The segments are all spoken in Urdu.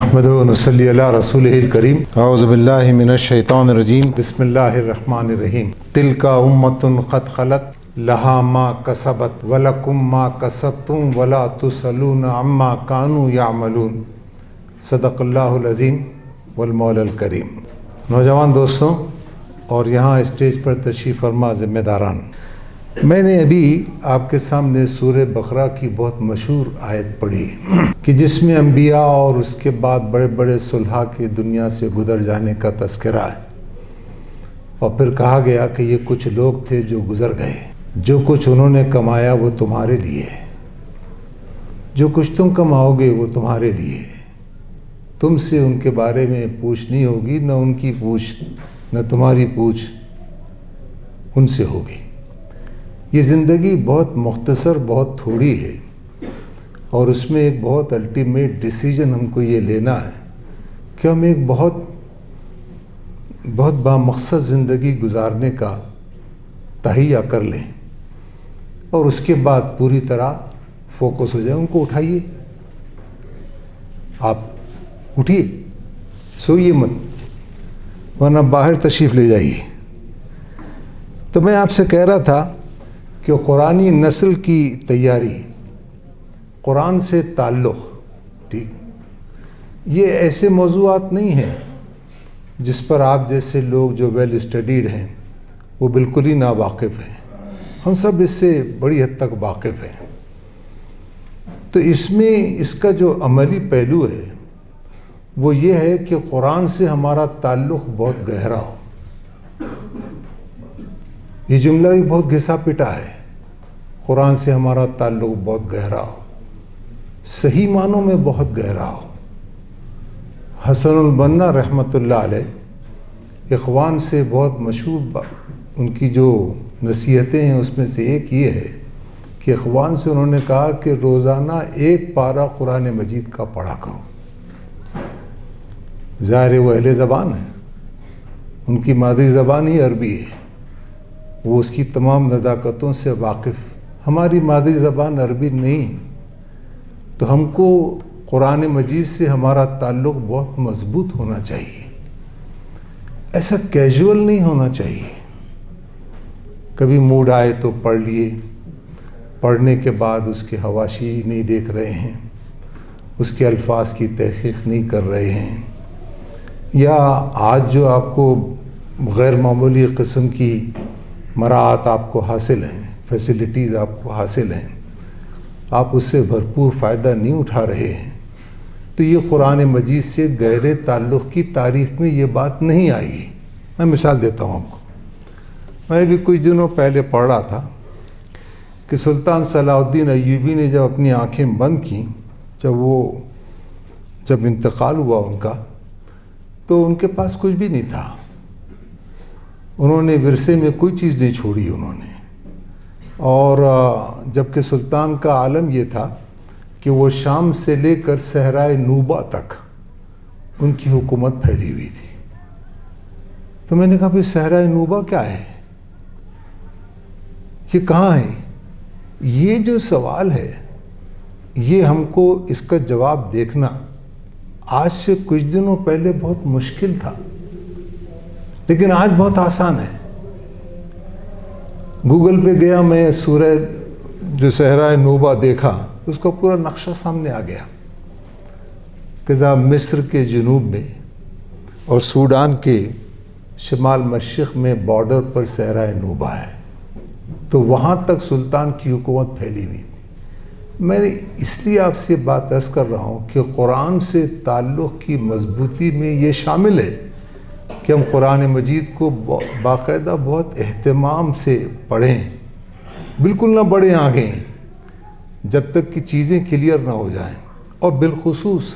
نحمدہ و نصلی علی رسولہ الکریم اعوذ باللہ من الشیطان الرجیم بسم اللہ الرحمن الرحیم تلک امۃ قد خلت لہا ما کسبت ولکم ما کسبتم ولا تسألون عما کانوا یعملون صدق اللہ العظیم والمولا الکریم۔ نوجوان دوستوں اور یہاں اسٹیج پر تشریف فرما ذمہ داران، میں نے ابھی آپ کے سامنے سورہ بقرہ کی بہت مشہور آیت پڑھی کہ جس میں انبیاء اور اس کے بعد بڑے بڑے صلحاء کی دنیا سے گزر جانے کا تذکرہ ہے، اور پھر کہا گیا کہ یہ کچھ لوگ تھے جو گزر گئے، جو کچھ انہوں نے کمایا وہ تمہارے لیے ہے، جو کچھ تم کماؤ گے وہ تمہارے لیے ہے، تم سے ان کے بارے میں پوچھ نہیں ہوگی، نہ ان کی پوچھ نہ تمہاری پوچھ ان سے ہوگی۔ یہ زندگی بہت مختصر، بہت تھوڑی ہے، اور اس میں ایک بہت الٹیمیٹ ڈیسیجن ہم کو یہ لینا ہے کہ ہم ایک بہت بامقصد زندگی گزارنے کا تہیہ کر لیں، اور اس کے بعد پوری طرح فوکس ہو جائے۔ ان کو اٹھائیے، آپ اٹھیے، سوئیے مت، ورنہ باہر تشریف لے جائیے۔ تو میں آپ سے کہہ رہا تھا کہ قرآنی نسل کی تیاری، قرآن سے تعلق، ٹھیک، یہ ایسے موضوعات نہیں ہیں جس پر آپ جیسے لوگ جو ویل اسٹڈیڈ ہیں وہ بالکل ہی ناواقف ہیں۔ ہم سب اس سے بڑی حد تک واقف ہیں۔ تو اس میں اس کا جو عملی پہلو ہے وہ یہ ہے کہ قرآن سے ہمارا تعلق بہت گہرا ہو۔ یہ جملہ بھی بہت گھسا پٹا ہے، قرآن سے ہمارا تعلق بہت گہرا ہو، صحیح معنوں میں بہت گہرا ہو۔ حسن البنا رحمۃ اللہ علیہ اخوان سے بہت مشہور ان کی جو نصیحتیں ہیں اس میں سے ایک یہ ہے کہ اخوان سے انہوں نے کہا کہ روزانہ ایک پارہ قرآن مجید کا پڑھا کرو۔ ظاہر وہ اہل زبان ہے، ان کی مادری زبان ہی عربی ہے، وہ اس کی تمام نزاکتوں سے واقف۔ ہماری مادری زبان عربی نہیں، تو ہم کو قرآن مجید سے ہمارا تعلق بہت مضبوط ہونا چاہیے، ایسا کیجول نہیں ہونا چاہیے۔ کبھی موڈ آئے تو پڑھ لیے، پڑھنے کے بعد اس کے حواشی نہیں دیکھ رہے ہیں، اس کے الفاظ کی تحقیق نہیں کر رہے ہیں، یا آج جو آپ کو غیر معمولی قسم کی مراعات آپ کو حاصل ہیں، فیسلٹیز آپ کو حاصل ہیں، آپ اس سے بھرپور فائدہ نہیں اٹھا رہے ہیں، تو یہ قرآن مجید سے گہرے تعلق کی تعریف میں یہ بات نہیں آئے گی۔ میں مثال دیتا ہوں آپ کو۔ میں بھی کچھ دنوں پہلے پڑھ رہا تھا کہ سلطان صلاح الدین ایوبی نے جب اپنی آنکھیں بند کیں، جب انتقال ہوا ان کا، تو ان کے پاس کچھ بھی نہیں تھا، انہوں نے ورثے میں کوئی چیز نہیں چھوڑی انہوں نے، اور جبکہ سلطان کا عالم یہ تھا کہ وہ شام سے لے کر صحرائے نوبہ تک ان کی حکومت پھیلی ہوئی تھی۔ تو میں نے کہا بھئی صحرائے نوبہ کیا ہے، یہ کہاں ہے؟ یہ جو سوال ہے یہ ہم کو اس کا جواب دیکھنا آج سے کچھ دنوں پہلے بہت مشکل تھا، لیکن آج بہت آسان ہے۔ گوگل پہ گیا میں، سورہ جو صحرائے نوبہ دیکھا، اس کا پورا نقشہ سامنے آ گیا کہ جہاں مصر کے جنوب میں اور سوڈان کے شمال مشرق میں بارڈر پر صحرائے نوبہ ہے، تو وہاں تک سلطان کی حکومت پھیلی ہوئی تھی۔ میں اس لیے آپ سے بات عرض کر رہا ہوں کہ قرآن سے تعلق کی مضبوطی میں یہ شامل ہے کہ ہم قرآن مجید کو باقاعدہ بہت اہتمام سے پڑھیں، بالکل نہ بڑھیں آگے جب تک کہ چیزیں کلیئر نہ ہو جائیں۔ اور بالخصوص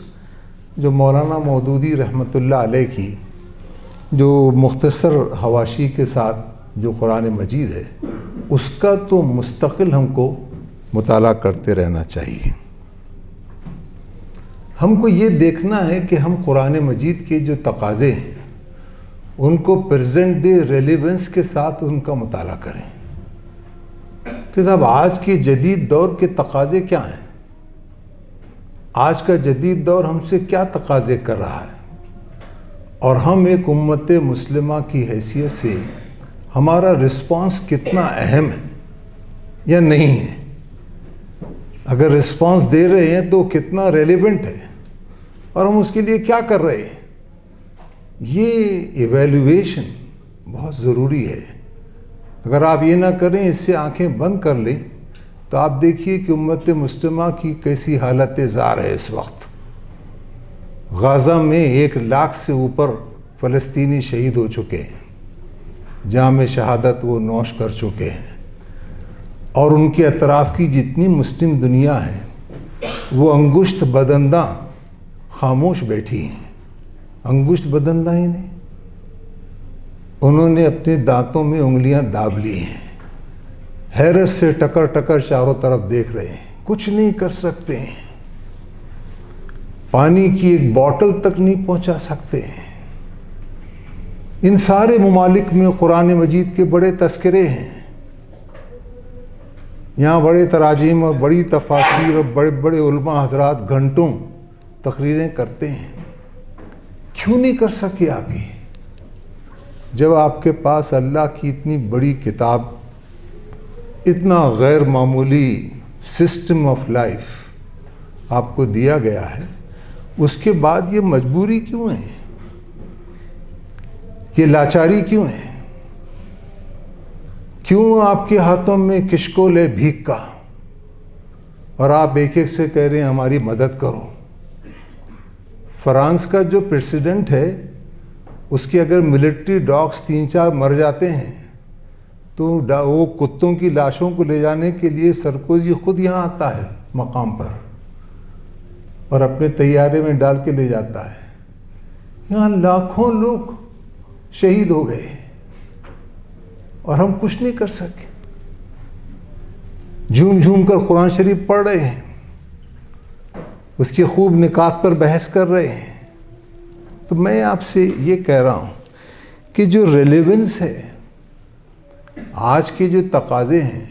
جو مولانا مودودی رحمۃ اللہ علیہ کی جو مختصر حواشی کے ساتھ جو قرآن مجید ہے، اس کا تو مستقل ہم کو مطالعہ کرتے رہنا چاہیے۔ ہم کو یہ دیکھنا ہے کہ ہم قرآن مجید کے جو تقاضے ہیں ان کو پریزنٹ ڈے ریلیونس کے ساتھ ان کا مطالعہ کریں کہ صاحب آج کے جدید دور کے تقاضے کیا ہیں۔ آج کا جدید دور ہم سے کیا تقاضے کر رہا ہے، اور ہم ایک امت مسلمہ کی حیثیت سے ہمارا رسپانس کتنا اہم ہے یا نہیں ہے۔ اگر رسپانس دے رہے ہیں تو کتنا ریلیونٹ ہے، اور ہم اس کے لیے کیا کر رہے ہیں، یہ ایویلویشن بہت ضروری ہے۔ اگر آپ یہ نہ کریں، اس سے آنکھیں بند کر لیں، تو آپ دیکھیے کہ امت مسلمہ کی کیسی حالت زار ہے اس وقت۔ غزہ میں 1 لاکھ سے اوپر فلسطینی شہید ہو چکے ہیں، جام شہادت وہ نوش کر چکے ہیں، اور ان کے اطراف کی جتنی مسلم دنیا ہے وہ انگشت بدنداں خاموش بیٹھی ہیں۔ انگشت بدنداں ہی نہیں، انہوں نے اپنے دانتوں میں انگلیاں داب لی ہیں، حیرت سے ٹکر ٹکر چاروں طرف دیکھ رہے ہیں، کچھ نہیں کر سکتے ہیں، پانی کی ایک بوتل تک نہیں پہنچا سکتے ہیں۔ ان سارے ممالک میں قرآن مجید کے بڑے تذکرے ہیں، یہاں بڑے تراجم اور بڑی تفاسیر اور بڑے بڑے علماء حضرات گھنٹوں تقریریں کرتے ہیں۔ کیوں نہیں کر سکے آپ یہ، جب آپ کے پاس اللہ کی اتنی بڑی کتاب، اتنا غیر معمولی سسٹم آف لائف آپ کو دیا گیا ہے، اس کے بعد یہ مجبوری کیوں ہے، یہ لاچاری کیوں ہے؟ کیوں آپ کے ہاتھوں میں کشکول ہے بھیک کا، اور آپ ایک ایک سے کہہ رہے ہیں ہماری مدد کرو؟ فرانس کا جو پریزیڈنٹ ہے، اس کے اگر ملٹری ڈاگس 3-4 مر جاتے ہیں تو وہ کتوں کی لاشوں کو لے جانے کے لیے سرکوزی خود یہاں آتا ہے مقام پر، اور اپنے طیارے میں ڈال کے لے جاتا ہے۔ یہاں لاکھوں لوگ شہید ہو گئے اور ہم کچھ نہیں کر سکے، جھوم جھوم کر قرآن شریف پڑھ رہے ہیں، اس کی خوب نکات پر بحث کر رہے ہیں۔ تو میں آپ سے یہ کہہ رہا ہوں کہ جو ریلیونس ہے، آج کے جو تقاضے ہیں،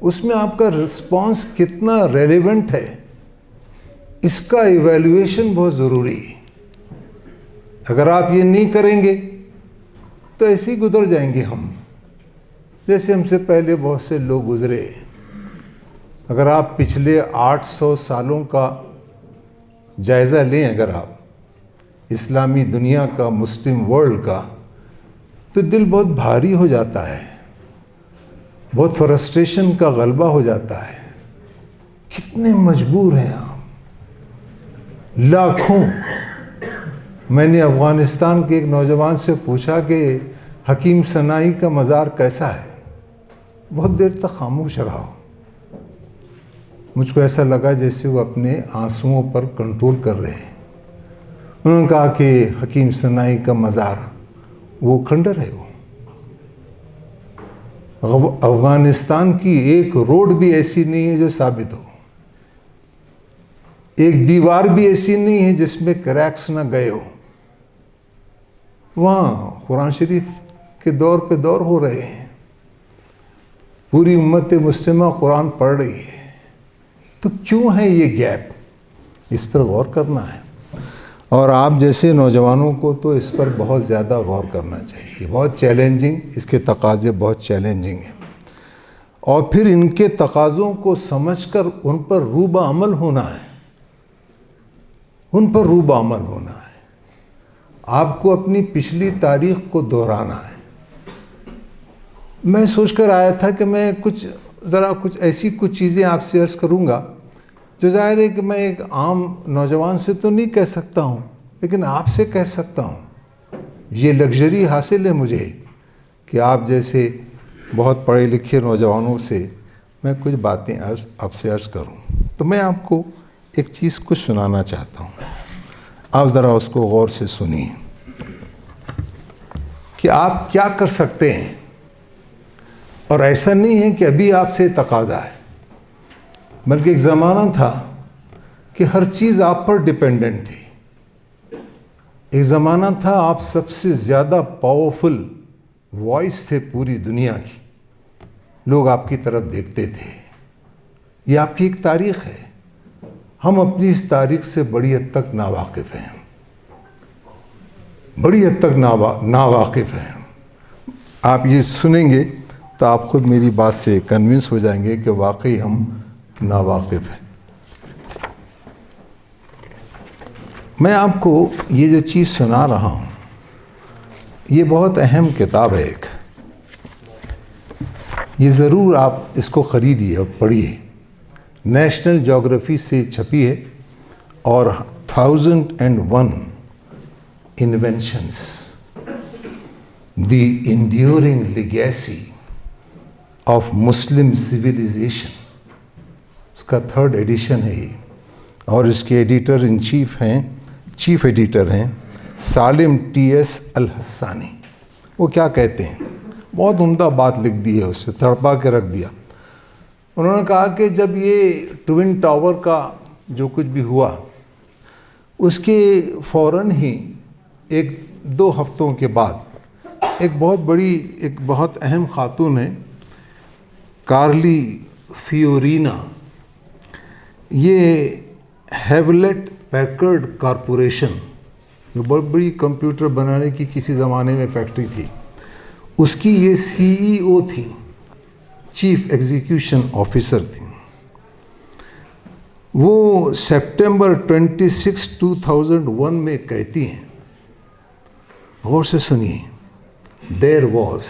اس میں آپ کا رسپانس کتنا ریلیونٹ ہے، اس کا ایویلویشن بہت ضروری ہے۔ اگر آپ یہ نہیں کریں گے تو ایسے ہی گزر جائیں گے ہم، جیسے ہم سے پہلے بہت سے لوگ گزرے۔ اگر آپ پچھلے 800 سالوں کا جائزہ لیں، اگر آپ اسلامی دنیا کا، مسلم ورلڈ کا، تو دل بہت بھاری ہو جاتا ہے، بہت فرسٹریشن کا غلبہ ہو جاتا ہے۔ کتنے مجبور ہیں آپ، لاکھوں۔ میں نے افغانستان کے ایک نوجوان سے پوچھا کہ حکیم ثنائی کا مزار کیسا ہے؟ بہت دیر تک خاموش رہا۔ مجھ کو ایسا لگا جیسے وہ اپنے آنسوؤں پر کنٹرول کر رہے ہیں۔ انہوں نے کہا کہ حکیم ثنائی کا مزار وہ کھنڈر ہے، وہ افغانستان کی ایک روڈ بھی ایسی نہیں ہے جو ثابت ہو، ایک دیوار بھی ایسی نہیں ہے جس میں کریکس نہ گئے ہو۔ وہاں قرآن شریف کے دور پہ دور ہو رہے ہیں، پوری امت مسلمہ قرآن پڑھ رہی ہے، تو کیوں ہے یہ گیپ؟ اس پر غور کرنا ہے، اور آپ جیسے نوجوانوں کو تو اس پر بہت زیادہ غور کرنا چاہیے۔ بہت چیلنجنگ، اس کے تقاضے بہت چیلنجنگ ہیں، اور پھر ان کے تقاضوں کو سمجھ کر ان پر روبہ عمل ہونا ہے، ان پر روبہ عمل ہونا ہے۔ آپ کو اپنی پچھلی تاریخ کو دہرانا ہے۔ میں سوچ کر آیا تھا کہ میں کچھ ایسی چیزیں آپ سے عرض کروں گا جو ظاہر ہے کہ میں ایک عام نوجوان سے تو نہیں کہہ سکتا ہوں، لیکن آپ سے کہہ سکتا ہوں۔ یہ لگژری حاصل ہے مجھے کہ آپ جیسے بہت پڑھے لکھے نوجوانوں سے میں کچھ باتیں آپ سے عرض کروں۔ تو میں آپ کو ایک چیز کچھ سنانا چاہتا ہوں، آپ ذرا اس کو غور سے سنیے کہ آپ کیا کر سکتے ہیں۔ اور ایسا نہیں ہے کہ ابھی آپ سے تقاضا ہے، بلکہ ایک زمانہ تھا کہ ہر چیز آپ پر ڈیپینڈنٹ تھی۔ ایک زمانہ تھا آپ سب سے زیادہ پاورفل وائس تھے پوری دنیا کی، لوگ آپ کی طرف دیکھتے تھے۔ یہ آپ کی ایک تاریخ ہے۔ ہم اپنی اس تاریخ سے بڑی حد تک ناواقف ہیں، بڑی حد تک ناواقف ہیں۔ آپ یہ سنیں گے تو آپ خود میری بات سے کنونس ہو جائیں گے کہ واقعی ہم ناواقف ہیں۔ میں آپ کو یہ جو چیز سنا رہا ہوں، یہ بہت اہم کتاب ہے ایک، یہ ضرور آپ اس کو خریدیے اور پڑھیے۔ نیشنل جیوگرافی سے چھپی ہے اور 1001 inventions the enduring legacy of Muslim civilization, اس کا 3rd ایڈیشن ہے یہ، اور اس کے ایڈیٹر ان چیف ایڈیٹر ہیں سالم ٹی ایس الحسانی۔ وہ کیا کہتے ہیں، بہت عمدہ بات لکھ دی ہے، اسے تڑپا کے رکھ دیا۔ انہوں نے کہا کہ جب یہ ٹوین ٹاور کا جو کچھ بھی ہوا، اس کے فوراً ہی 1-2 ہفتوں کے بعد ایک بہت اہم خاتون ہے، کارلی فیورینا، یہ ہیولٹ پیکرڈ کارپوریشن، جو بہت بڑی کمپیوٹر بنانے کی کسی زمانے میں فیکٹری تھی، اس کی یہ CEO تھی، چیف ایگزیکیوشن آفیسر تھی۔ وہ سپٹمبر 26, 2001 میں کہتی ہیں، غور سے سنیے، There was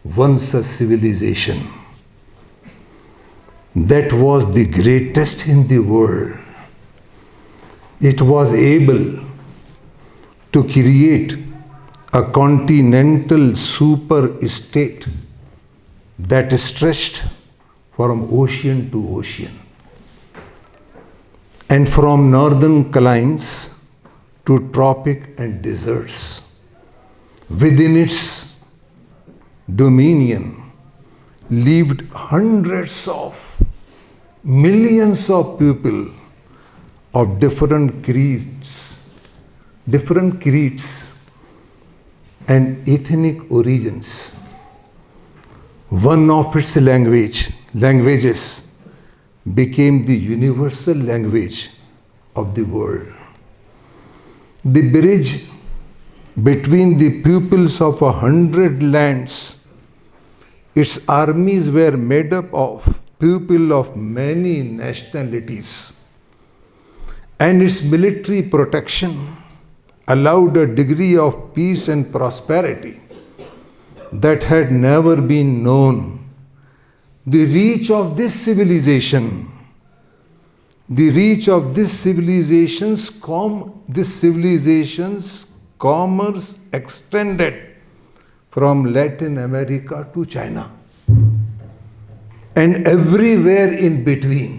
once a civilization that was the greatest in the world. It was able to create a continental super state that stretched from ocean to ocean and from northern climes to tropic and deserts. Within its dominion lived hundreds of millions of people of different creeds and ethnic origins. One of its languages became the universal language of the world. The bridge between the peoples of 100 lands, its armies were made up of people of many nationalities, and its military protection allowed a degree of peace and prosperity that had never been known. The reach of this civilization's commerce extended from Latin America to China and everywhere in between.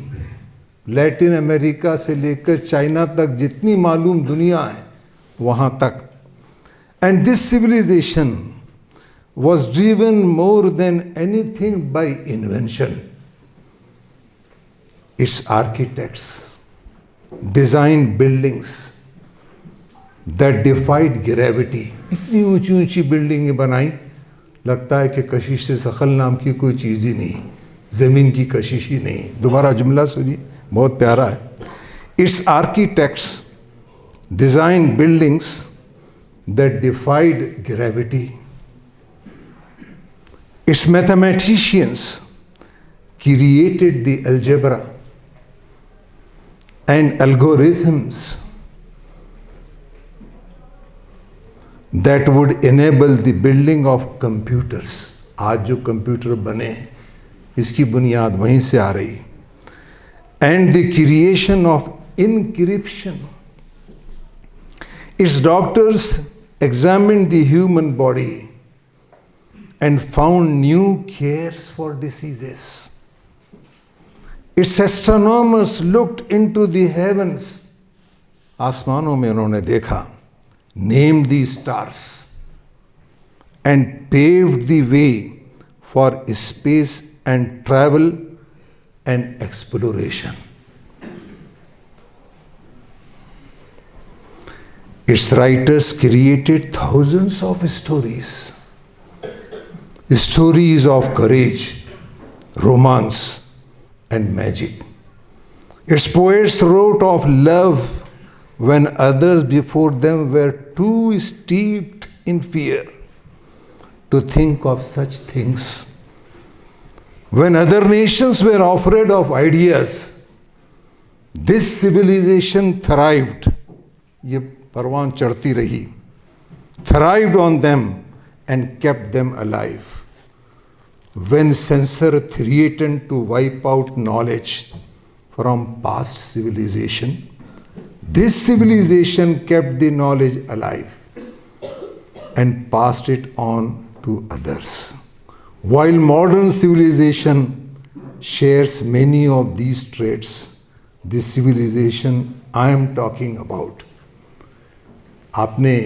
لیٹن امریکہ سے لے کر چائنا تک جتنی معلوم دنیا ہے وہاں تک. And this civilization was driven more than anything by invention. Its architects designed buildings that defied gravity. اتنی اونچی اونچی بلڈنگیں بنائیں، لگتا ہے کہ کشش سے ثقل نام کی کوئی چیز ہی نہیں، زمین کی کشش ہی نہیں. دوبارہ جملہ سنیے، بہت پیارا ہے. Its architects designed buildings that defied gravity. Its mathematicians created the algebra and algorithms that would enable the building of computers. آج جو کمپیوٹر بنے ہیں اس کی بنیاد وہیں سے آ رہی. And the creation of encryption. Its doctors examined the human body and found new cures for diseases. Its astronomers looked into the heavens. آسمانوں میں انہوں نے دیکھا. Named the stars and paved the way for space and travel and exploration. Its writers created thousands of stories of courage, romance, and magic. Its poets wrote of love when others before them were too steeped in fear to think of such things. When other nations were afraid of ideas, this civilization thrived. یہ پروان چڑھتی رہی. Thrived on them and kept them alive. When censor threatened to wipe out knowledge from past civilization, this civilization kept the knowledge alive and passed it on to others. While modern civilization shares many of these traits, the civilization I am talking about, آپ نے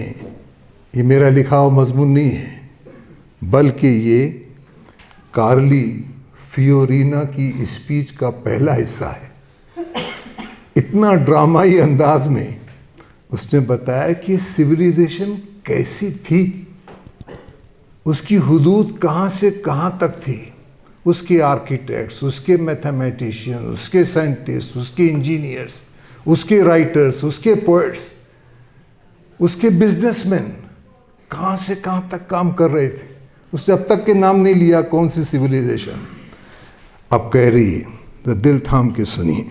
یہ میرا لکھا ہوا مضمون نہیں ہے بلکہ یہ کارلی فیورینا کی اسپیچ کا پہلا حصہ ہے. اتنا ڈرامائی انداز میں اس نے بتایا کہ سویلائزیشن کیسی تھی, اس کی حدود کہاں سے کہاں تک تھی, اس کے آرکیٹیکٹس, اس کے میتھمیٹیشین, اس کے سائنٹسٹ, اس کے انجینئرس, اس کے رائٹرس, اس کے پوئٹس, اس کے بزنس مین کہاں سے کہاں تک کام کر رہے تھے. اس نے اب تک کے نام نہیں لیا کون سی سویلائزیشن. اب کہہ رہی ہے تو دل تھام کے سنیے.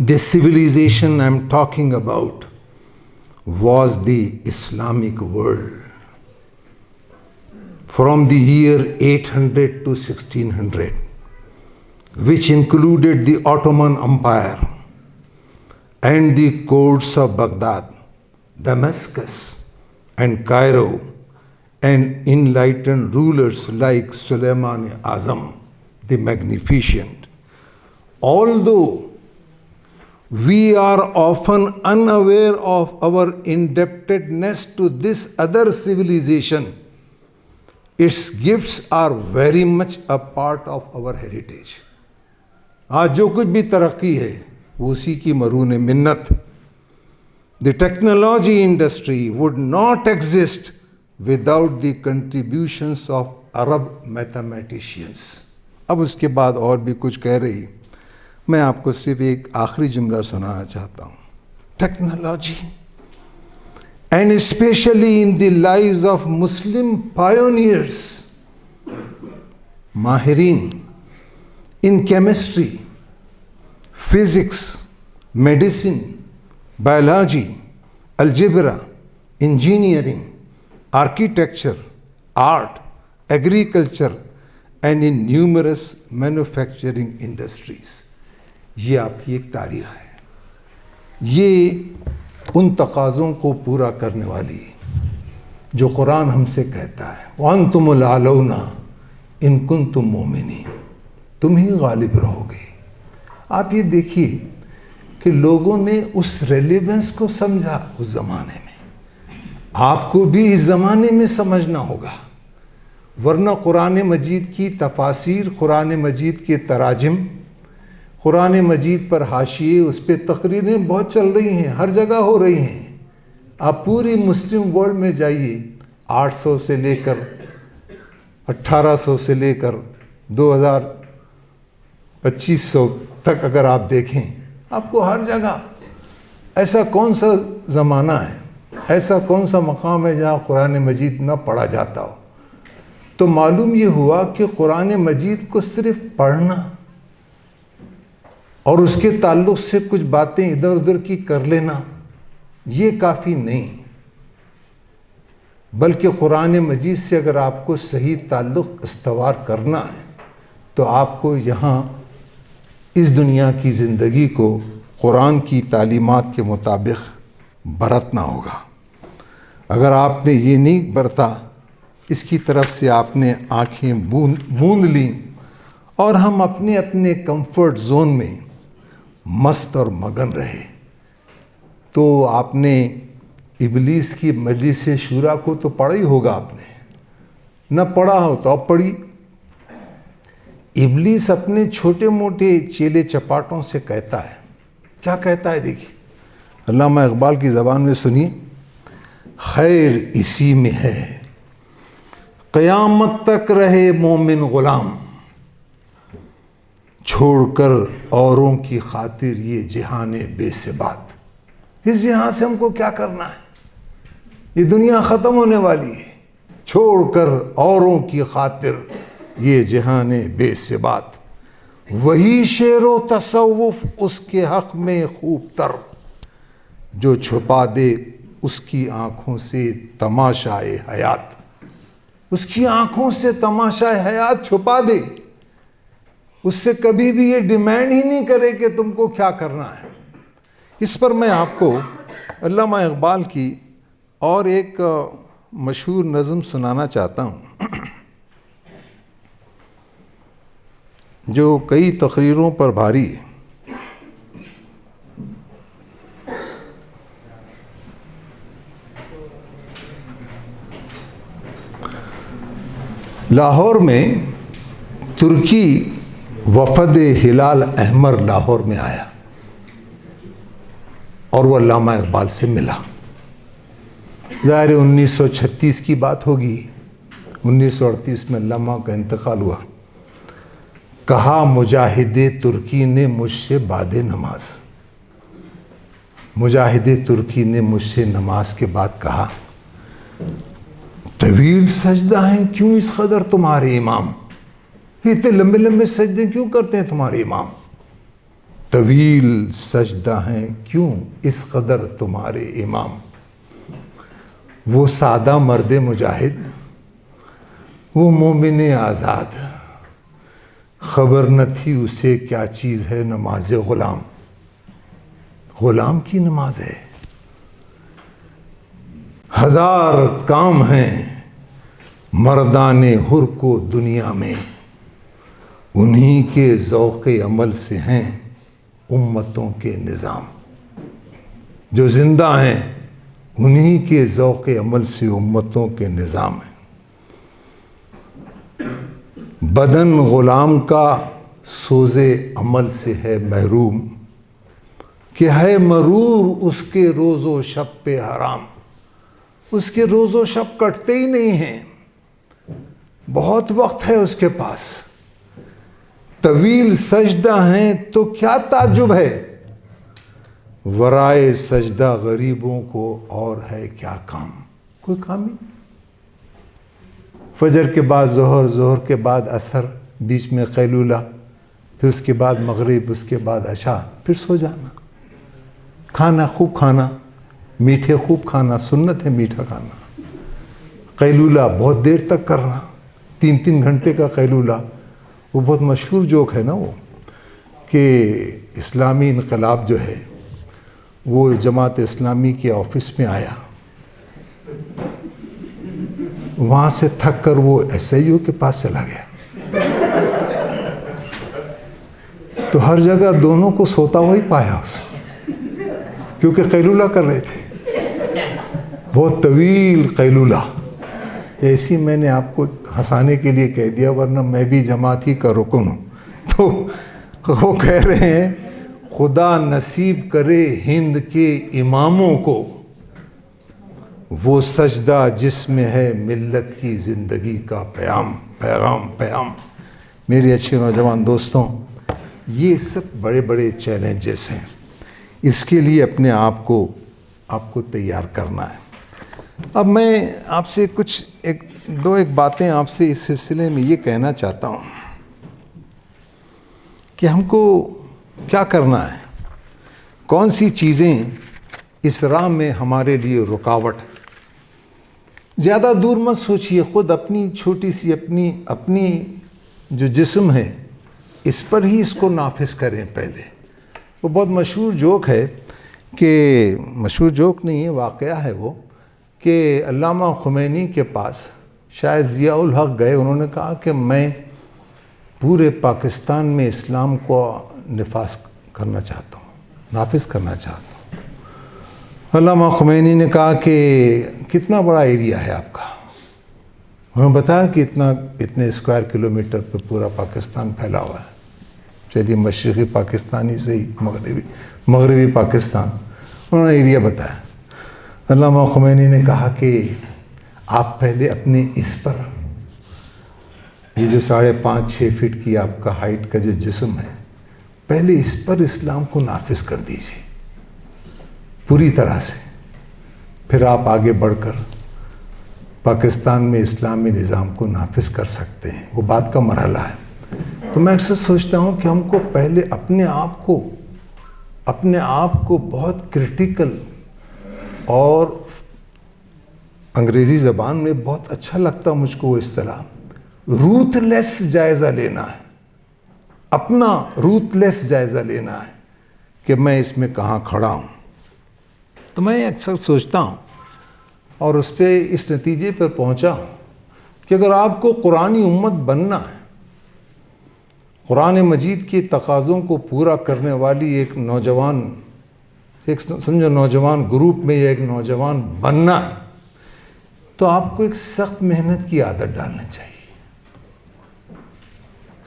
This civilization I am talking about was the Islamic world. From the year 800 to 1600, which included the Ottoman Empire and the courts of Baghdad, Damascus, and Cairo, and enlightened rulers like Suleiman Azam the Magnificent. Although we are often unaware of our indebtedness to this other civilization, its gifts are very much a part of our heritage. آج جو کچھ بھی ترقی ہے وہ اسی کی مرہون منت. The technology industry would not exist without the contributions of Arab mathematicians. اب اس کے بعد اور بھی کچھ کہہ رہی. میں آپ کو صرف ایک آخری جملہ سنانا چاہتا ہوں. Technology and especially in the lives of Muslim pioneers, ماہرین in chemistry, physics, medicine, biology, algebra, engineering, architecture, art, agriculture, and in numerous manufacturing industries. یہ آپ کی ایک تاریخ ہے. یہ ان تقاضوں کو پورا کرنے والی جو قرآن ہم سے کہتا ہے وَأَنْتُمُ الْأَعْلَوْنَ إِن كُنْتُم مُؤْمِنِينَ, تم ہی غالب رہو گے. آپ یہ دیکھیے کہ لوگوں نے اس ریلیونس کو سمجھا اس زمانے میں. آپ کو بھی اس زمانے میں سمجھنا ہوگا, ورنہ قرآن مجید کی تفاسیر, قرآن مجید کے تراجم, قرآن مجید پر حاشیے, اس پہ تقریریں بہت چل رہی ہیں, ہر جگہ ہو رہی ہیں. آپ پوری مسلم ورلڈ میں جائیے, 800 سے لے کر 1800 سے لے کر 2500 تک اگر آپ دیکھیں, آپ کو ہر جگہ ایسا کون سا زمانہ ہے, ایسا کون سا مقام ہے جہاں قرآن مجید نہ پڑھا جاتا ہو. تو معلوم یہ ہوا کہ قرآن مجید کو صرف پڑھنا اور اس کے تعلق سے کچھ باتیں ادھر ادھر کی کر لینا یہ کافی نہیں, بلکہ قرآن مجید سے اگر آپ کو صحیح تعلق استوار کرنا ہے تو آپ کو یہاں اس دنیا کی زندگی کو قرآن کی تعلیمات کے مطابق برتنا ہوگا. اگر آپ نے یہ نہیں برتا, اس کی طرف سے آپ نے آنکھیں موند لیں اور ہم اپنے اپنے کمفرٹ زون میں مست اور مگن رہے, تو آپ نے ابلیس کی مجلس شورا کو تو پڑھا ہی ہوگا. آپ نے نہ پڑھا ہو تو اب پڑھی. ابلیس اپنے چھوٹے موٹے چیلے چپاٹوں سے کہتا ہے, کیا کہتا ہے دیکھیے, علامہ اقبال کی زبان میں سنیے. خیر اسی میں ہے قیامت تک رہے مومن غلام, چھوڑ کر اوروں کی خاطر یہ جہان بے ثبات. اس جہاں سے ہم کو کیا کرنا ہے؟ یہ دنیا ختم ہونے والی ہے. چھوڑ کر اوروں کی خاطر یہ جہان بے ثبات. وہی شعر و تصوف اس کے حق میں خوب تر، جو چھپا دے اس کی آنکھوں سے تماشائے حیات. اس کی آنکھوں سے تماشائے حیات چھپا دے، اس سے کبھی بھی یہ ڈیمانڈ ہی نہیں کرے کہ تم کو کیا کرنا ہے. اس پر میں آپ کو علامہ اقبال کی اور ایک مشہور نظم سنانا چاہتا ہوں، جو کئی تقریروں پر بھاری ہے. لاہور میں ترکی وفد ہلال احمر لاہور میں آیا اور وہ علامہ اقبال سے ملا. ظاہر 1936 کی بات ہوگی. 1938 میں علامہ کا انتقال ہوا. کہا مجاہد ترکی نے مجھ سے بعد نماز، مجاہد ترکی نے مجھ سے نماز کے بعد کہا، طویل سجدہ ہیں کیوں اس قدر تمہارے امام؟ اتنے لمبے لمبے سجدے کیوں کرتے ہیں تمہارے امام؟ طویل سجدہ ہیں کیوں اس قدر تمہارے امام؟ وہ سادہ مرد مجاہد، وہ مومن آزاد، خبر نہ تھی اسے کیا چیز ہے نماز غلام. غلام کی نماز ہے. ہزار کام ہیں مردان حر کو دنیا میں، انہی کے ذوق عمل سے ہیں امتوں کے نظام. جو زندہ ہیں انہی کے ذوق عمل سے امتوں کے نظام ہیں. بدن غلام کا سوز عمل سے ہے محروم، کہ ہے مرور اس کے روز و شب پہ حرام. اس کے روز و شب کٹتے ہی نہیں ہیں، بہت وقت ہے اس کے پاس. طویل سجدہ ہیں تو کیا تعجب ہے، ورائے سجدہ غریبوں کو اور ہے کیا کام؟ کوئی کام ہی. فجر کے بعد ظہر، ظہر کے بعد عصر، بیچ میں قیلولہ، پھر اس کے بعد مغرب، اس کے بعد عشاء، پھر سو جانا. کھانا خوب کھانا، میٹھے خوب کھانا، سنت ہے میٹھا کھانا. قیلولہ بہت دیر تک کرنا، 3 گھنٹے کا قیلولہ. وہ بہت مشہور جوک ہے نا وہ، کہ اسلامی انقلاب جو ہے وہ جماعت اسلامی کے آفس میں آیا، وہاں سے تھک کر وہ ایس آئی او کے پاس چلا گیا، تو ہر جگہ دونوں کو سوتا ہوا ہی پایا اس، کیونکہ قیلولہ کر رہے تھے، بہت طویل قیلولہ. ایسی میں نے آپ کو ہنسانے کے لیے کہہ دیا، ورنہ میں بھی جماعت ہی کا رکن ہوں. تو وہ کہہ رہے ہیں، خدا نصیب کرے ہند کے اماموں کو وہ سجدہ جس میں ہے ملت کی زندگی کا پیغام. میرے اچھے نوجوان دوستوں، یہ سب بڑے بڑے چیلنجز ہیں. اس کے لیے اپنے آپ کو تیار کرنا ہے. اب میں آپ سے ایک باتیں آپ سے اس سلسلے میں یہ کہنا چاہتا ہوں کہ ہم کو کیا کرنا ہے، کون سی چیزیں اس راہ میں ہمارے لیے رکاوٹ. زیادہ دور مت سوچئے، خود اپنی چھوٹی سی اپنی جو جسم ہے اس پر ہی اس کو نافذ کریں پہلے. وہ بہت مشہور جوک ہے، کہ مشہور جوک نہیں ہے، واقعہ ہے وہ، کہ علامہ خمینی کے پاس شاید ضیاء الحق گئے. انہوں نے کہا کہ میں پورے پاکستان میں اسلام کو نافذ کرنا چاہتا ہوں. علامہ خمینی نے کہا کہ کتنا بڑا ایریا ہے آپ کا؟ انہوں نے بتایا کہ اتنے اسکوائر کلومیٹر پہ پورا پاکستان پھیلا ہوا ہے. چلیے مشرقی پاکستانی سے ہی مغربی پاکستان، انہوں نے ایریا بتایا. علامہ خمینی نے کہا کہ آپ پہلے اپنے اس پر یہ جو 5.5-6 فٹ کی آپ کا ہائٹ کا جو جسم ہے، پہلے اس پر اسلام کو نافذ کر دیجیے پوری طرح سے، پھر آپ آگے بڑھ کر پاکستان میں اسلامی نظام کو نافذ کر سکتے ہیں۔ وہ بات کا مرحلہ ہے۔ تو میں اکثر سوچتا ہوں کہ ہم کو پہلے اپنے آپ کو بہت کرٹیکل، اور انگریزی زبان میں بہت اچھا لگتا مجھ کو وہ اصطلاح، روتھ لیس جائزہ لینا ہے، اپنا روتھ لیس جائزہ لینا ہے کہ میں اس میں کہاں کھڑا ہوں۔ تو میں اکثر سوچتا ہوں اور اس پہ اس نتیجے پر پہنچا ہوں کہ اگر آپ کو قرآنی امت بننا ہے، قرآن مجید کے تقاضوں کو پورا کرنے والی ایک نوجوان گروپ میں ایک نوجوان بننا ہے، تو آپ کو ایک سخت محنت کی عادت ڈالنی چاہیے۔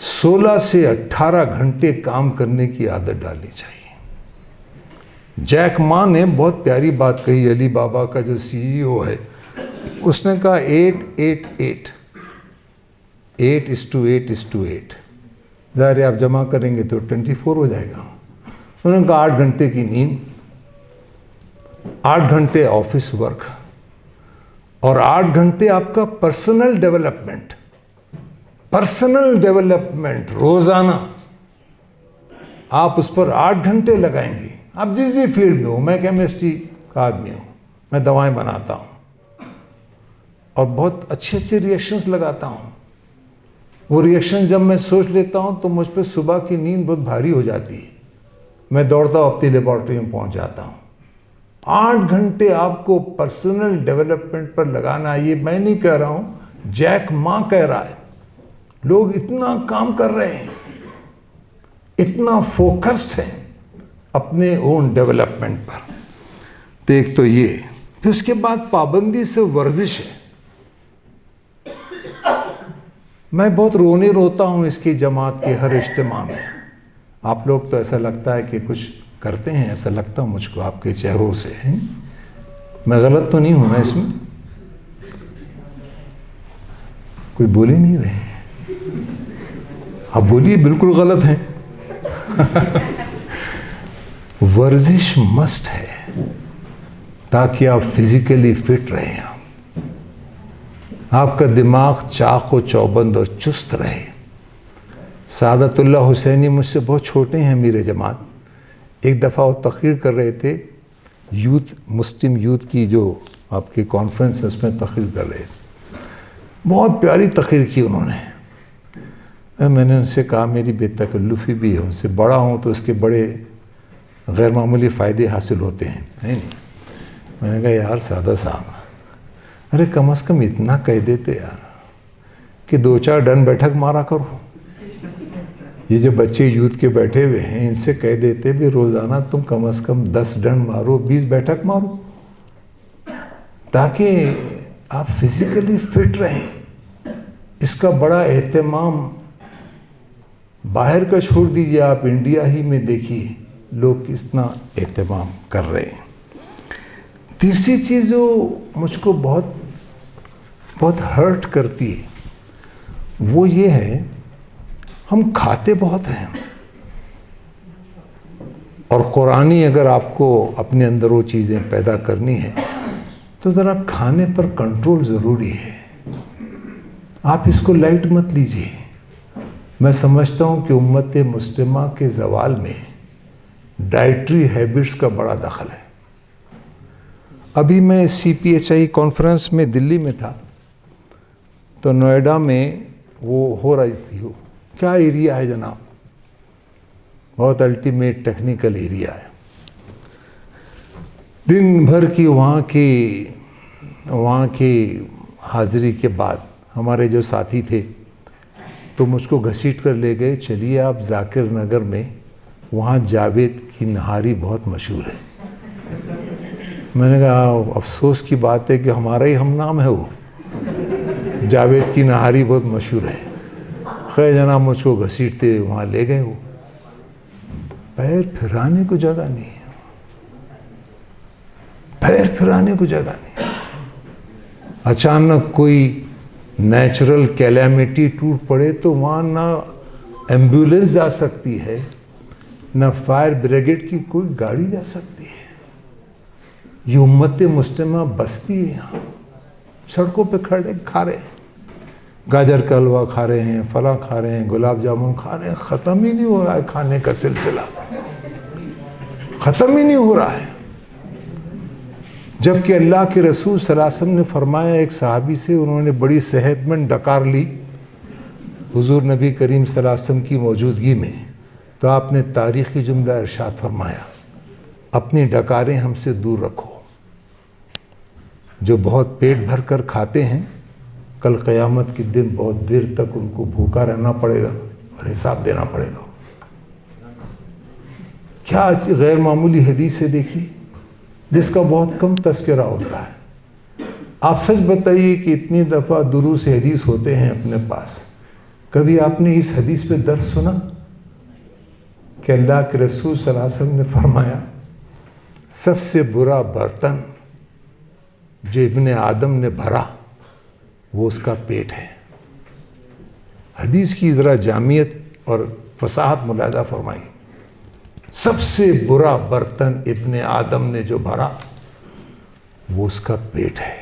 16 سے 18 گھنٹے کام کرنے کی عادت ڈالنی چاہیے۔ جیک ما نے بہت پیاری بات کہی، علی بابا کا جو CEO ہے، اس نے کہا 8-8-8 8:8:8 ظاہر ہے آپ جمع کریں گے تو 24 ہو جائے گا۔ انہوں نے کہا 8 گھنٹے کی نیند، 8 گھنٹے آفس ورک، اور 8 گھنٹے آپ کا پرسنل ڈیولپمنٹ روزانہ آپ اس پر 8 گھنٹے لگائیں گے۔ آپ جس بھی فیلڈ میں ہو، میں کیمسٹری کا آدمی ہوں، میں دوائیں بناتا ہوں اور بہت اچھے ریئیکشنز لگاتا ہوں۔ وہ ریئیکشن جب میں سوچ لیتا ہوں تو مجھ پہ صبح کی نیند بہت بھاری ہو جاتی ہے، میں دوڑتا ہوں اپنی لیبارٹری میں پہنچ جاتا ہوں۔ 8 گھنٹے آپ کو پرسنل ڈیولپمنٹ پر لگانا ہے۔ یہ میں نہیں کہہ رہا ہوں، جیک ما کہہ رہا ہے۔ لوگ اتنا کام کر رہے ہیں، اتنا فوکسڈ ہیں اپنے اون ڈیولپمنٹ پر۔ تو ایک تو یہ، پھر اس کے بعد پابندی سے ورزش ہے۔ میں بہت روتا ہوں اس کی جماعت کے ہر اجتماع میں۔ آپ لوگ تو ایسا لگتا ہے کہ کچھ کرتے ہیں، ایسا لگتا مجھ کو آپ کے چہروں سے ہے۔ میں غلط تو نہیں ہوں نا اس میں؟ کوئی بول ہی نہیں رہے ہیں، آپ بولیے بالکل غلط ہیں۔ ورزش مسٹ ہے تاکہ آپ فزیکلی فٹ رہیں، آپ کا دماغ چاق و چوبند اور چست رہے۔ سعادت اللہ حسینی مجھ سے بہت چھوٹے ہیں، میرے جماعت۔ ایک دفعہ وہ تقریر کر رہے تھے، مسلم یوتھ کی جو آپ کی کانفرنس ہے اس میں تقریر کر رہے تھے۔ بہت پیاری تقریر کی انہوں نے۔ میں نے ان سے کہا میری بے تکلفی بھی ہے، ان سے بڑا ہوں تو اس کے بڑے غیر معمولی فائدے حاصل ہوتے ہیں، ہے نہیں؟ میں نے کہا یار سادہ صاحب، ارے کم از کم اتنا کہہ دیتے یار کہ 2-4 ڈن بیٹھک مارا کرو۔ یہ جو بچے یوتھ کے بیٹھے ہوئے ہیں، ان سے کہہ دیتے بھی روزانہ تم کم از کم 10 ڈن مارو، 20 بیٹھک مارو، تاکہ آپ فزیکلی فٹ رہیں۔ اس کا بڑا اہتمام باہر کا چھوڑ دیجیے، آپ انڈیا ہی میں دیکھیے لوگ کتنا اہتمام کر رہے ہیں۔ تیسری چیز جو مجھ کو بہت ہرٹ کرتی ہے وہ یہ ہے، ہم کھاتے بہت ہیں، اور قرآنی اگر آپ کو اپنے اندر وہ چیزیں پیدا کرنی ہے تو ذرا کھانے پر کنٹرول ضروری ہے۔ آپ اس کو لائٹ مت لیجیے۔ میں سمجھتا ہوں کہ امت مسلمہ کے زوال میں ڈائٹری ہیبٹس کا بڑا دخل ہے۔ ابھی میں CPHI کانفرنس میں دلی میں تھا، تو نوئیڈا میں وہ ہو رہی تھی۔ وہ کیا ایریا ہے جناب، بہت الٹیمیٹ ٹیکنیکل ایریا ہے۔ دن بھر کی وہاں کی حاضری کے بعد ہمارے جو ساتھی تھے تو مجھ کو گھسیٹ کر لے گئے، چلیے آپ ذاکر نگر میں، وہاں جاوید کی نہاری بہت مشہور ہے۔ میں نے کہا افسوس کی بات ہے کہ ہمارا ہی ہم نام ہے، وہ جاوید کی نہاری بہت مشہور ہے۔ خیر جناب مجھ کو گھسیٹتے وہاں لے گئے، وہ پیر پھرانے کو جگہ نہیں ہے، پیر پھرانے کو جگہ نہیں۔ اچانک کوئی نیچرل کیلیمٹی ٹوٹ پڑے تو وہاں نہ ایمبولینس جا سکتی ہے، نہ فائر بریگیڈ کی کوئی گاڑی جا سکتی ہے۔ یہ امت مسلمہ بستی ہے، یہاں سڑکوں پہ کھڑے کھا رہے ہیں، گاجر کا حلوہ کھا رہے ہیں، فلاں کھا رہے ہیں، گلاب جامن کھا رہے ہیں، ختم ہی نہیں ہو رہا ہے کھانے کا سلسلہ، ختم ہی نہیں ہو رہا ہے۔ جبکہ اللہ کے رسول صلی اللہ علیہ وسلم نے فرمایا، ایک صحابی سے انہوں نے بڑی صحت مند ڈکار لی حضور نبی کریم صلی اللہ علیہ وسلم کی موجودگی میں، تو آپ نے تاریخی جملہ ارشاد فرمایا، اپنی ڈکاریں ہم سے دور رکھو۔ جو بہت پیٹ بھر کر کھاتے ہیں، کل قیامت کے دن بہت دیر تک ان کو بھوکا رہنا پڑے گا اور حساب دینا پڑے گا۔ کیا غیر معمولی حدیث ہے دیکھیے، جس کا بہت کم تذکرہ ہوتا ہے۔ آپ سچ بتائیے کہ اتنی دفعہ دروس حدیث ہوتے ہیں اپنے پاس، کبھی آپ نے اس حدیث پہ درس سنا کہ اللہ کے رسول صلی اللہ علیہ وسلم نے فرمایا، سب سے برا برتن جو ابن آدم نے بھرا وہ اس کا پیٹ ہے۔ حدیث کی ذرا جامعیت اور فصاحت ملاحظہ فرمائیے، سب سے برا برتن ابن آدم نے جو بھرا وہ اس کا پیٹ ہے۔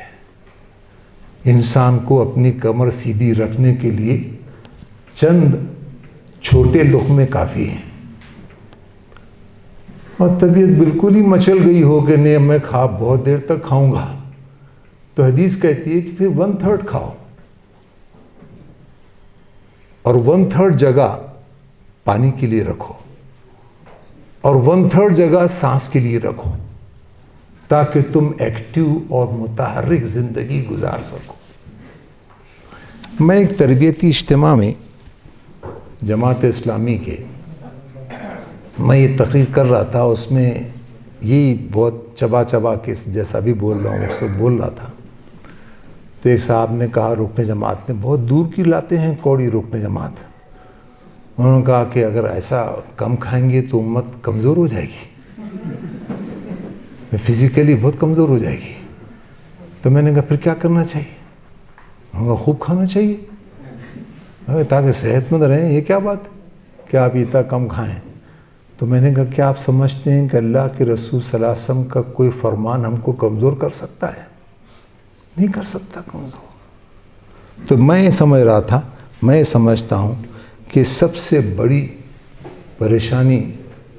انسان کو اپنی کمر سیدھی رکھنے کے لیے چند چھوٹے لقمے کافی ہیں، اور طبیعت بالکل ہی مچل گئی ہو کہ نہیں میں بہت دیر تک کھاؤں گا، تو حدیث کہتی ہے کہ پھر 1/3 کھاؤ، اور 1/3 جگہ پانی کے لیے رکھو، اور 1/3 جگہ سانس کے لیے رکھو، تاکہ تم ایکٹیو اور متحرک زندگی گزار سکو۔ میں ایک تربیتی اجتماع میں جماعت اسلامی کے میں یہ تقریر کر رہا تھا، اس میں یہی بہت چبا چبا کے جیسا بھی بول رہا ہوں اس سے بول رہا تھا، تو ایک صاحب نے کہا رکن جماعت نے بہت دور کی لاتے ہیں کوڑی رکن جماعت، انہوں نے کہا کہ اگر ایسا کم کھائیں گے تو امت کمزور ہو جائے گی، فزیکلی بہت کمزور ہو جائے گی۔ تو میں نے کہا پھر کیا کرنا چاہیے؟ انہوں نے کہا خوب کھانا چاہیے تاکہ صحت مند رہیں۔ یہ کیا بات کہ آپ اتنا کم کھائیں؟ تو میں نے کہا کیا آپ سمجھتے ہیں کہ اللہ کے رسول صلی اللہ علیہ وسلم کا کوئی فرمان ہم کو کمزور کر سکتا ہے؟ نہیں کر سکتا کمزور۔ تو میں سمجھ رہا تھا، میں سمجھتا ہوں کہ سب سے بڑی پریشانی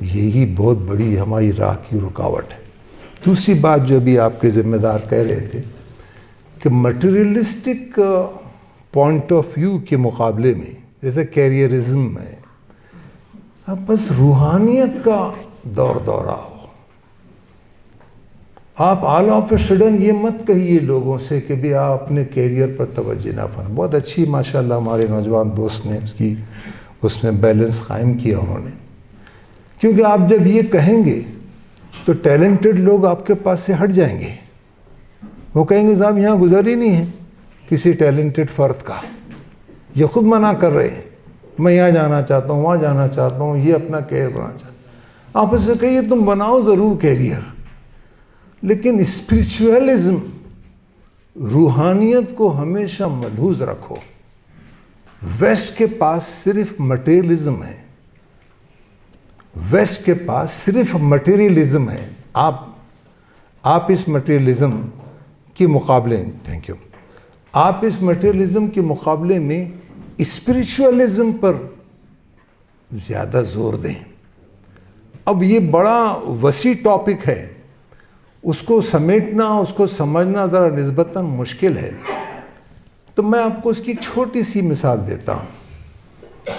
یہی بہت بڑی ہماری راہ کی رکاوٹ ہے۔ دوسری بات جو ابھی آپ کے ذمہ دار کہہ رہے تھے کہ مٹیریلسٹک پوائنٹ آف ویو کے مقابلے میں جیسے کیریئرزم ہے، اب بس روحانیت کا دورہ ہو۔ آپ آل آف اے سڈن یہ مت کہیے لوگوں سے کہ بھی آپ اپنے کیریئر پر توجہ نہ فرمائیں۔ بہت اچھی ماشاءاللہ ہمارے نوجوان دوست نے اس میں بیلنس قائم کیا انہوں نے، کیونکہ آپ جب یہ کہیں گے تو ٹیلنٹڈ لوگ آپ کے پاس سے ہٹ جائیں گے، وہ کہیں گے صاحب یہاں گزر ہی نہیں ہے کسی ٹیلنٹڈ فرد کا، یہ خود منع کر رہے ہیں، میں یہاں جانا چاہتا ہوں، وہاں جانا چاہتا ہوں، یہ اپنا کیریئر بنانا چاہتا ہوں۔ آپ اس سے کہیے تم بناؤ ضرور کیریئر، لیکن اسپریچوئلزم، روحانیت کو ہمیشہ ملحوظ رکھو۔ ویسٹ کے پاس صرف مٹیریلزم ہے، ویسٹ کے پاس صرف مٹیریلزم ہے۔ آپ اس مٹیریلزم کے مقابلے تھینک یو آپ اس مٹیریلزم کے مقابلے میں اسپریچوئلزم پر زیادہ زور دیں۔ اب یہ بڑا وسیع ٹاپک ہے، اس کو سمیٹنا، اس کو سمجھنا ذرا نسبتاً مشکل ہے، تو میں آپ کو اس کی ایک چھوٹی سی مثال دیتا ہوں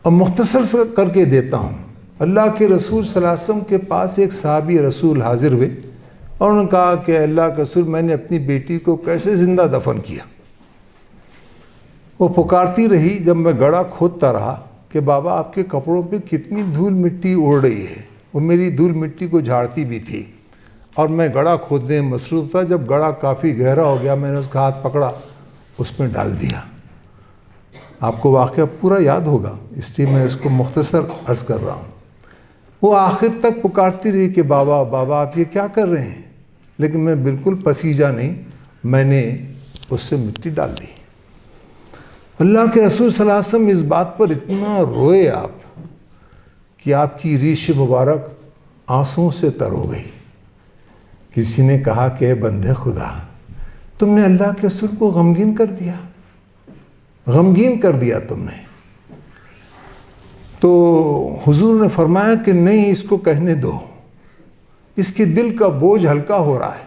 اور مختصر سے کر کے دیتا ہوں۔ اللہ کے رسول صلی اللہ علیہ وسلم کے پاس ایک صحابی رسول حاضر ہوئے اور انہوں نے کہا کہ اللہ کے رسول میں نے اپنی بیٹی کو کیسے زندہ دفن کیا؟ وہ پکارتی رہی، جب میں گڑھا کھودتا رہا کہ بابا آپ کے کپڑوں پہ کتنی دھول مٹی اڑ رہی ہے، وہ میری دھول مٹی کو جھاڑتی بھی تھی اور میں گڑھا کھودنے میں مصروف تھا۔ جب گڑھا کافی گہرا ہو گیا میں نے اس کا ہاتھ پکڑا، اس میں ڈال دیا۔ آپ کو واقعہ پورا یاد ہوگا، اس لیے میں اس کو مختصر عرض کر رہا ہوں۔ وہ آخر تک پکارتی رہی کہ بابا بابا آپ یہ کیا کر رہے ہیں، لیکن میں بالکل پسیجا نہیں، میں نے اس سے مٹی ڈال دی۔ اللہ کے رسول صلی اللہ علیہ وسلم اس بات پر اتنا روئے آپ کہ آپ کی ریش مبارک آنسوں سے تر ہو گئی۔ کسی نے کہا کہ اے بندے خدا، تم نے اللہ کے رسول کو غمگین کر دیا، غمگین کر دیا تم نے۔ تو حضور نے فرمایا کہ نہیں، اس کو کہنے دو، اس کے دل کا بوجھ ہلکا ہو رہا ہے۔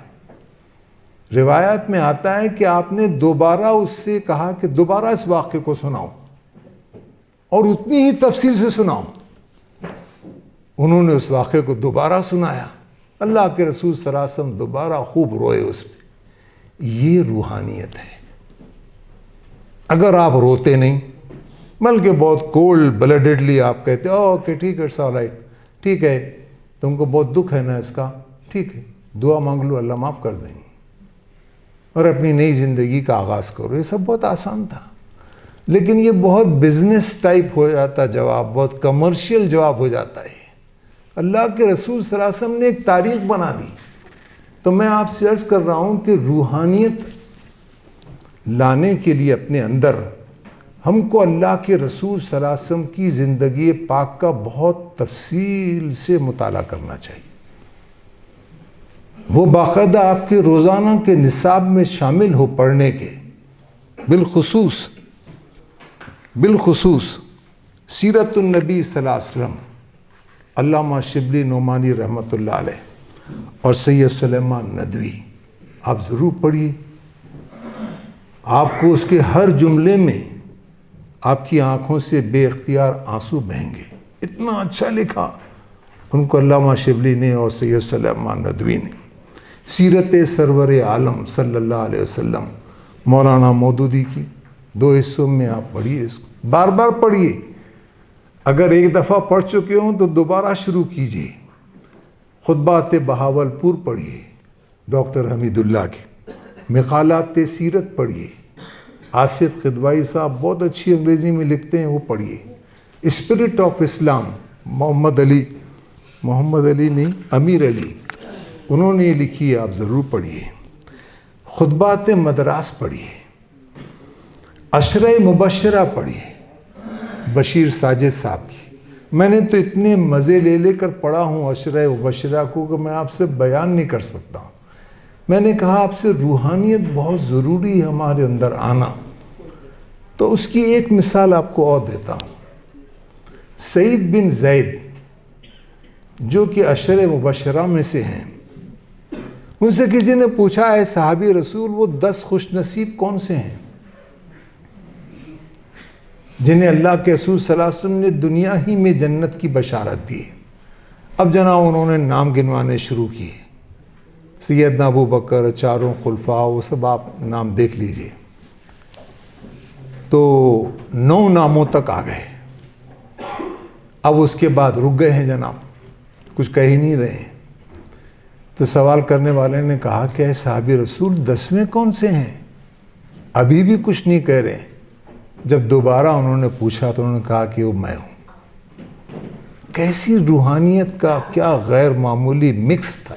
روایت میں آتا ہے کہ آپ نے دوبارہ اس سے کہا کہ دوبارہ اس واقعے کو سناؤ اور اتنی ہی تفصیل سے سناؤ۔ انہوں نے اس واقعے کو دوبارہ سنایا۔ اللہ کے رسول صلی اللہ علیہ وسلم دوبارہ خوب روئے اس پہ۔ یہ روحانیت ہے۔ اگر آپ روتے نہیں بلکہ بہت کولڈ بلڈڈلی آپ کہتے اوکے ٹھیک ہے، اٹس آل رائٹ، ٹھیک ہے، تم کو بہت دکھ ہے نا اس کا، ٹھیک ہے، دعا مانگ لو، اللہ معاف کر دیں گے اور اپنی نئی زندگی کا آغاز کرو، یہ سب بہت آسان تھا۔ لیکن یہ بہت بزنس ٹائپ ہو جاتا جواب، بہت کمرشل جواب ہو جاتا ہے۔ اللہ کے رسول صلی اللہ علیہ وسلم نے ایک تاریخ بنا دی۔ تو میں آپ سے عرض کر رہا ہوں کہ روحانیت لانے کے لیے اپنے اندر ہم کو اللہ کے رسول صلی اللہ علیہ وسلم کی زندگی پاک کا بہت تفصیل سے مطالعہ کرنا چاہیے۔ وہ باقاعدہ آپ کے روزانہ کے نصاب میں شامل ہو پڑھنے کے۔ بالخصوص سیرت النبی صلی اللہ علیہ وسلم، علامہ شبلی نعمانی رحمۃ اللہ علیہ اور سید سلیمان ندوی، آپ ضرور پڑھیے۔ آپ کو اس کے ہر جملے میں آپ کی آنکھوں سے بے اختیار آنسو بہیں گے، اتنا اچھا لکھا ان کو علامہ شبلی نے اور سید سلیمان ندوی نے۔ سیرت سرور عالم صلی اللہ علیہ وسلم مولانا مودودی کی 2 حصوں میں آپ پڑھیے، اس کو بار بار پڑھیے۔ اگر ایک دفعہ پڑھ چکے ہوں تو دوبارہ شروع کیجیے۔ خطبات بہاولپور پڑھیے ڈاکٹر حمید اللہ کے، مقالات سیرت پڑھیے، آصف خدوائی صاحب بہت اچھی انگریزی میں لکھتے ہیں، وہ پڑھیے۔ اسپرٹ آف اسلام محمد علی نہیں، امیر علی، انہوں نے یہ لکھی ہے، آپ ضرور پڑھیے۔ خطبات مدراس پڑھیے، عشرہ مبشرہ پڑھیے بشیر ساجد صاحب کی۔ میں نے تو اتنے مزے لے لے کر پڑھا ہوں عشرہ مبشرہ کو کہ میں آپ سے بیان نہیں کر سکتا ہوں۔ میں نے کہا آپ سے روحانیت بہت ضروری ہے ہمارے اندر آنا، تو اس کی ایک مثال آپ کو اور دیتا ہوں۔ سعید بن زید جو کہ عشرہ مبشرہ میں سے ہیں، ان سے کسی نے پوچھا ہے صحابی رسول وہ 10 خوش نصیب کون سے ہیں جنہیں اللہ کے رسول صلی اللہ علیہ وسلم نے دنیا ہی میں جنت کی بشارت دی؟ اب جناب انہوں نے نام گنوانے شروع کیے، سیدنا ابو بکر، چاروں خلفاء، وہ سب آپ نام دیکھ لیجئے۔ تو 9 ناموں تک آ گئے۔ اب اس کے بعد رک گئے ہیں جناب، کچھ کہہ ہی نہیں رہے ہیں۔ تو سوال کرنے والے نے کہا کہ اے صحابی رسول 10ویں کون سے ہیں؟ ابھی بھی کچھ نہیں کہہ رہے ہیں۔ جب دوبارہ انہوں نے پوچھا تو انہوں نے کہا کہ وہ میں ہوں۔ کیسی روحانیت کا کیا غیر معمولی مکس تھا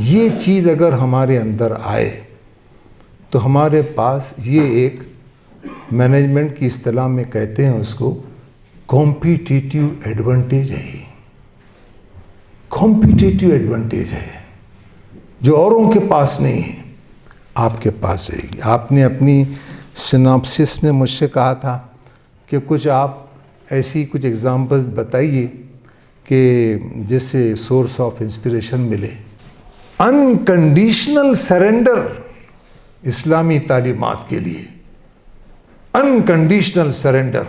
یہ چیز اگر ہمارے اندر آئے تو ہمارے پاس یہ ایک مینجمنٹ کی اصطلاح میں کہتے ہیں اس کو کمپیٹیٹیو ایڈوانٹیج ہے۔ کمپیٹیٹیو ایڈوانٹیج ہے جو اوروں کے پاس نہیں ہے، آپ کے پاس رہے گی۔ آپ نے اپنی سناپسس میں مجھ سے کہا تھا کہ کچھ آپ ایسی کچھ ایگزامپلز بتائیے کہ جس سے سورس آف انسپریشن ملے۔ انکنڈیشنل سرنڈر اسلامی تعلیمات کے لیے، انکنڈیشنل سرنڈر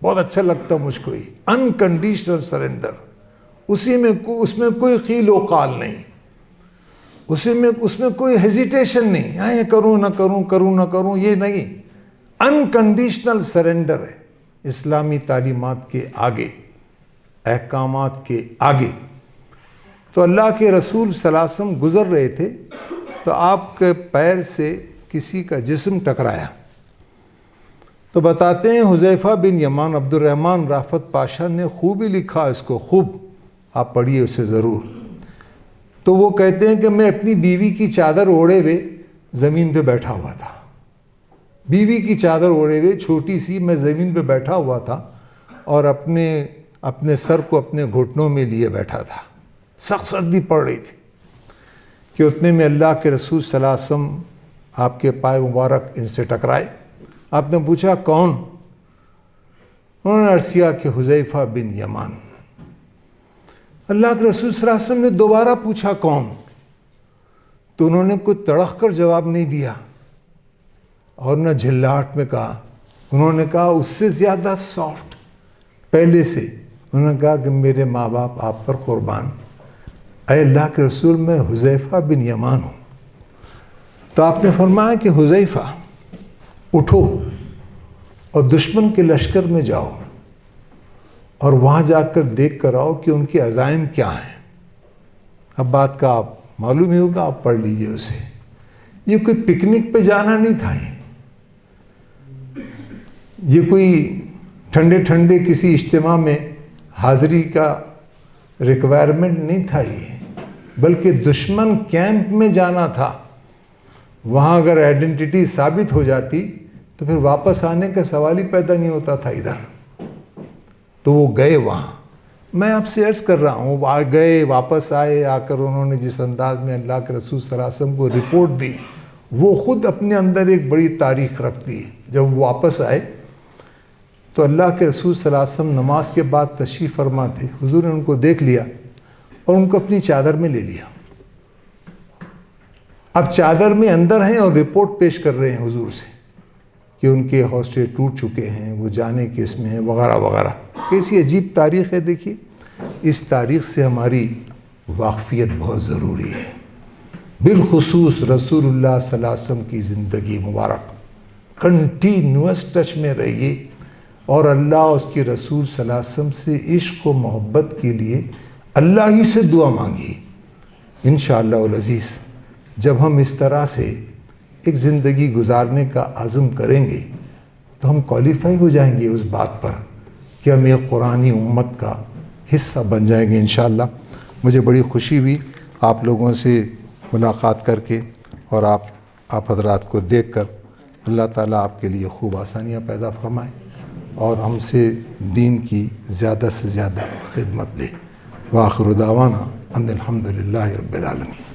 بہت اچھا لگتا مجھ کو ہی۔ انکنڈیشنل سرنڈر، اس میں کوئی قیل و قال نہیں، اس میں کوئی ہیزیٹیشن نہیں، یہ کروں نہ کروں، کروں نہ کروں، یہ نہیں۔ انکنڈیشنل سرنڈر ہے اسلامی تعلیمات کے آگے، احکامات کے آگے۔ تو اللہ کے رسول صلی اللہ علیہ وسلم گزر رہے تھے تو آپ کے پیر سے کسی کا جسم ٹکرایا۔ تو بتاتے ہیں حذیفہ بن یمان، عبد الرحمن رافت پاشا نے خوب ہی لکھا اس کو، خوب آپ پڑھیے اسے ضرور۔ تو وہ کہتے ہیں کہ میں اپنی بیوی کی چادر اوڑھے ہوئے زمین پہ بیٹھا ہوا تھا، بیوی کی چادر اوڑھے ہوئے چھوٹی سی، میں زمین پہ بیٹھا ہوا تھا اور اپنے سر کو اپنے گھٹنوں میں لیے بیٹھا تھا، سخت سردی پڑ رہی تھی کہ اتنے میں اللہ کے رسول صلی اللہ علیہ وسلم آپ کے پائے مبارک ان سے ٹکرائے۔ آپ نے پوچھا کون؟ انہوں نے عرض کیا کہ حذیفہ بن یمان۔ اللہ کے رسول صلی اللہ علیہ وسلم نے دوبارہ پوچھا کون؟ تو انہوں نے کوئی تڑخ کر جواب نہیں دیا اور نہ جھلاہٹ میں کہا، انہوں نے کہا اس سے زیادہ سافٹ پہلے سے، انہوں نے کہا کہ میرے ماں باپ آپ پر قربان، اے اللہ کے رسول میں حذیفہ بن یمان ہوں۔ تو آپ نے فرمایا کہ حذیفہ اٹھو اور دشمن کے لشکر میں جاؤ اور وہاں جا کر دیکھ کر آؤ کہ ان کے عزائم کیا ہیں۔ اب بات کا آپ معلوم ہی ہوگا، آپ پڑھ لیجئے اسے۔ یہ کوئی پکنک پہ جانا نہیں تھا، یہ کوئی ٹھنڈے ٹھنڈے کسی اجتماع میں حاضری کا ریکوائرمنٹ نہیں تھا، یہ بلکہ دشمن کیمپ میں جانا تھا۔ وہاں اگر آئیڈینٹی ثابت ہو جاتی تو پھر واپس آنے کا سوال ہی پیدا نہیں ہوتا تھا ادھر۔ تو وہ گئے وہاں، میں آپ سے عرض کر رہا ہوں، وہ گئے، واپس آئے، آ کر انہوں نے جس انداز میں اللہ کے رسول صلی اللہ علیہ وسلم کو رپورٹ دی، وہ خود اپنے اندر ایک بڑی تاریخ رکھتی ہے۔ جب وہ واپس آئے تو اللہ کے رسول صلی اللہ علیہ وسلم نماز کے بعد تشریف فرما تھے، حضور نے ان کو دیکھ لیا اور ان کو اپنی چادر میں لے لیا۔ اب چادر میں اندر ہیں اور رپورٹ پیش کر رہے ہیں حضور سے کہ ان کے حوصلے ٹوٹ چکے ہیں، وہ جانے کے اس میں ہیں وغیرہ وغیرہ۔ کیسی عجیب تاریخ ہے، دیکھیے اس تاریخ سے ہماری واقفیت بہت ضروری ہے، بالخصوص رسول اللہ صلی اللہ علیہ وسلم کی زندگی مبارک۔ کنٹینیوس ٹچ میں رہیے اور اللہ اور اس کے رسول صلی اللہ علیہ وسلم سے عشق و محبت کے لیے اللہ ہی سے دعا مانگیے۔ انشاءاللہ العزیز جب ہم اس طرح سے ایک زندگی گزارنے کا عزم کریں گے تو ہم کوالیفائی ہو جائیں گے اس بات پر کہ ہم ایک قرآنی امت کا حصہ بن جائیں گے انشاءاللہ۔ مجھے بڑی خوشی ہوئی آپ لوگوں سے ملاقات کر کے اور آپ حضرات کو دیکھ کر۔ اللہ تعالیٰ آپ کے لیے خوب آسانیاں پیدا فرمائے اور ہم سے دین کی زیادہ سے زیادہ خدمت لے۔ وآخر دعوانا ان الحمدللہ رب العالمین۔